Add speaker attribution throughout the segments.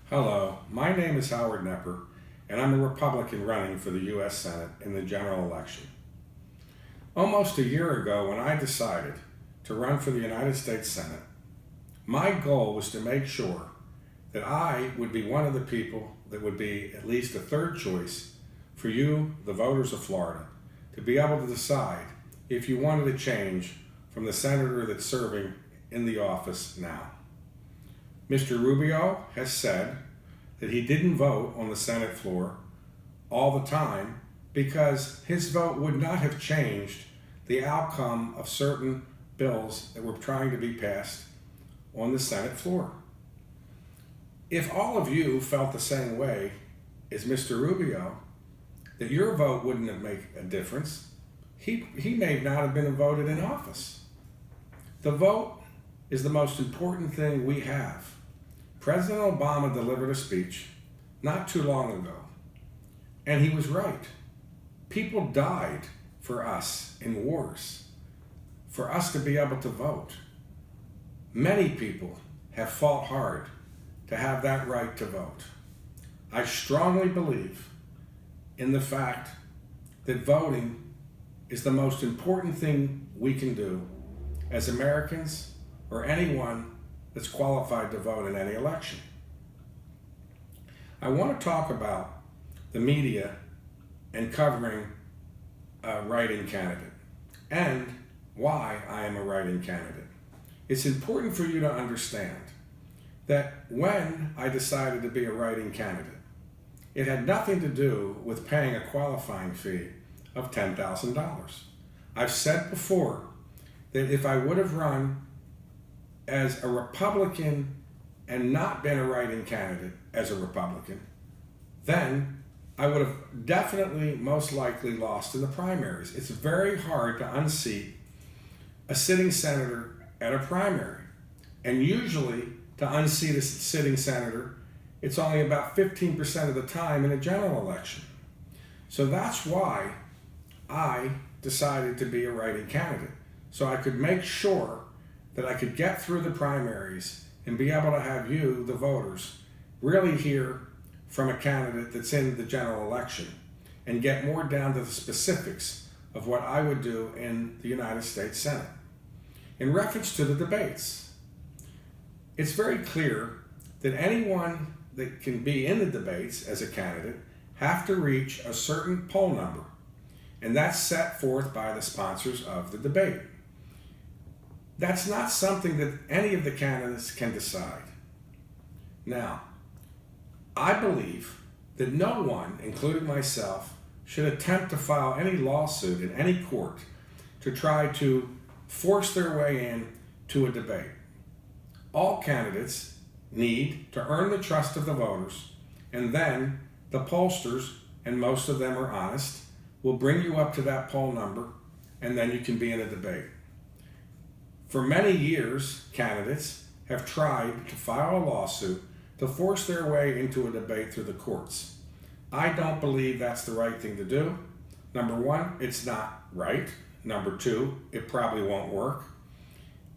Speaker 1: Hello, my name is Howard Knepper, and I'm a Republican running for the U.S. Senate in the general election. Almost a year ago, when I decided to run for the United States Senate, my goal was to make sure that I would be one of the people that would be at least a third choice for you, the voters of Florida, to be able to decide if you wanted a change from the senator that's serving in the office now. Mr. Rubio has said that he didn't vote on the Senate floor all the time because his vote would not have changed the outcome of certain bills that were trying to be passed on the Senate floor. If all of you felt the same way as Mr. Rubio, that your vote wouldn't have made a difference, he may not have been voted in office. The vote is the most important thing we have. President Obama delivered a speech not too long ago, and he was right. People died for us in wars, for us to be able to vote. Many people have fought hard to have that right to vote. I strongly believe in the fact that voting is the most important thing we can do as Americans or anyone that's qualified to vote in any election. I want to talk about the media and covering a write-in candidate and why I am a write-in candidate. It's important for you to understand that when I decided to be a write-in candidate, it had nothing to do with paying a qualifying fee of $10,000. I've said before that if I would have run as a Republican and not been a write-in candidate as a Republican, then I would have definitely most likely lost in the primaries. It's very hard to unseat a sitting senator at a primary. And usually to unseat a sitting senator, it's only about 15% of the time in a general election. So that's why I decided to be a write-in candidate. So I could make sure that I could get through the primaries and be able to have you, the voters, really hear from a candidate that's in the general election and get more down to the specifics of what I would do in the United States Senate. In reference to the debates, it's very clear that anyone that can be in the debates as a candidate have to reach a certain poll number, and that's set forth by the sponsors of the debate. That's not something that any of the candidates can decide. Now, I believe that no one, including myself, should attempt to file any lawsuit in any court to try to force their way in to a debate. All candidates need to earn the trust of the voters, and then the pollsters, and most of them are honest, will bring you up to that poll number, and then you can be in a debate. For many years, candidates have tried to file a lawsuit to force their way into a debate through the courts. I don't believe that's the right thing to do. Number one, it's not right. Number two, it probably won't work.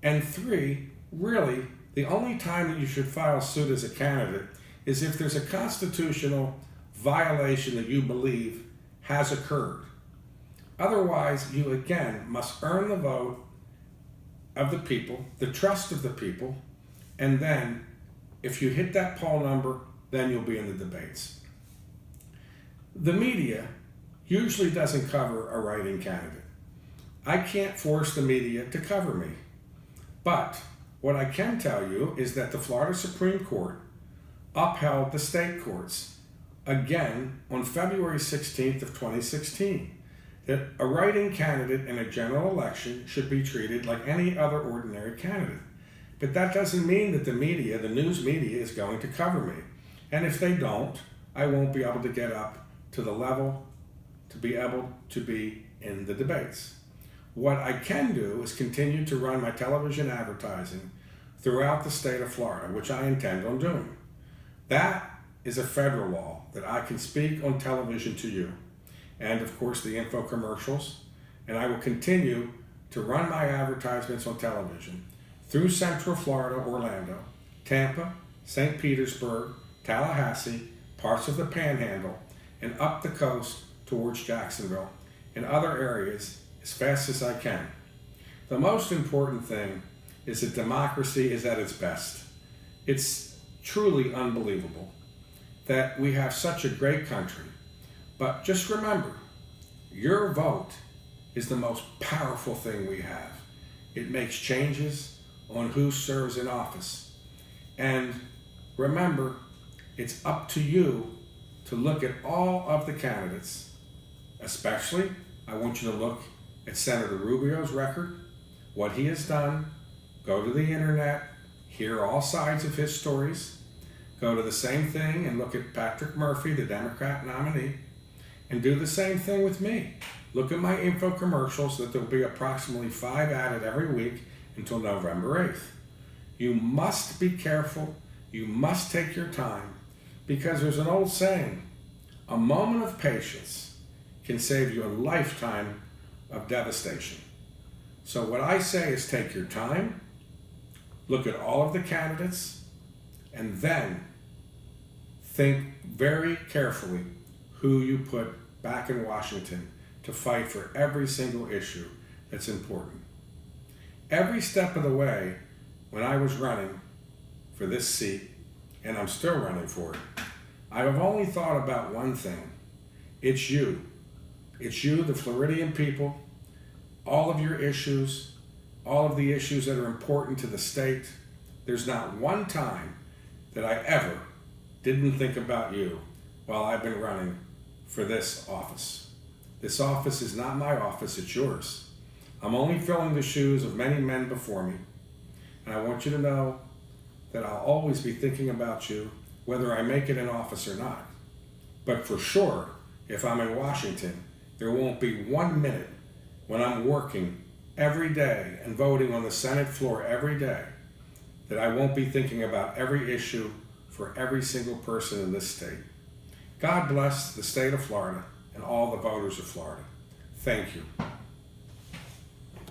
Speaker 1: And three, really, the only time that you should file suit as a candidate is if there's a constitutional violation that you believe has occurred. Otherwise, you again must earn the vote of the people, the trust of the people, and then if you hit that poll number, then you'll be in the debates. The media usually doesn't cover a write-in candidate. I can't force the media to cover me. But what I can tell you is that the Florida Supreme Court upheld the state courts again on February 16th of 2016. That a write-in candidate in a general election should be treated like any other ordinary candidate. But that doesn't mean that the media, the news media, is going to cover me. And if they don't, I won't be able to get up to the level to be able to be in the debates. What I can do is continue to run my television advertising throughout the state of Florida, which I intend on doing. That is a federal law that I can speak on television to you. And of course the infomercials, and I will continue to run my advertisements on television through Central Florida, Orlando, Tampa, St. Petersburg, Tallahassee, parts of the Panhandle, and up the coast towards Jacksonville and other areas as fast as I can. The most important thing is that democracy is at its best. It's truly unbelievable that we have such a great country. But just remember, your vote is the most powerful thing we have. It makes changes on who serves in office. And remember, it's up to you to look at all of the candidates. Especially, I want you to look at Senator Rubio's record, what he has done. Go to the internet, hear all sides of his stories. Go to the same thing and look at Patrick Murphy, the Democrat nominee, and do the same thing with me. Look at my info commercials, that there'll be approximately 5 added every week until November 8th. You must be careful. You must take your time, because there's an old saying, a moment of patience can save you a lifetime of devastation. So what I say is take your time, look at all of the candidates, and then think very carefully who you put back in Washington to fight for every single issue that's important. Every step of the way, when I was running for this seat, and I'm still running for it, I have only thought about one thing. It's you. It's you, the Floridian people, all of your issues, all of the issues that are important to the state. There's not one time that I ever didn't think about you while I've been running for this office. This office is not my office, it's yours. I'm only filling the shoes of many men before me. And I want you to know that I'll always be thinking about you, whether I make it in office or not. But for sure, if I'm in Washington, there won't be 1 minute when I'm working every day and voting on the Senate floor every day that I won't be thinking about every issue for every single person in this state. God bless the state of Florida and all the voters of Florida. Thank you.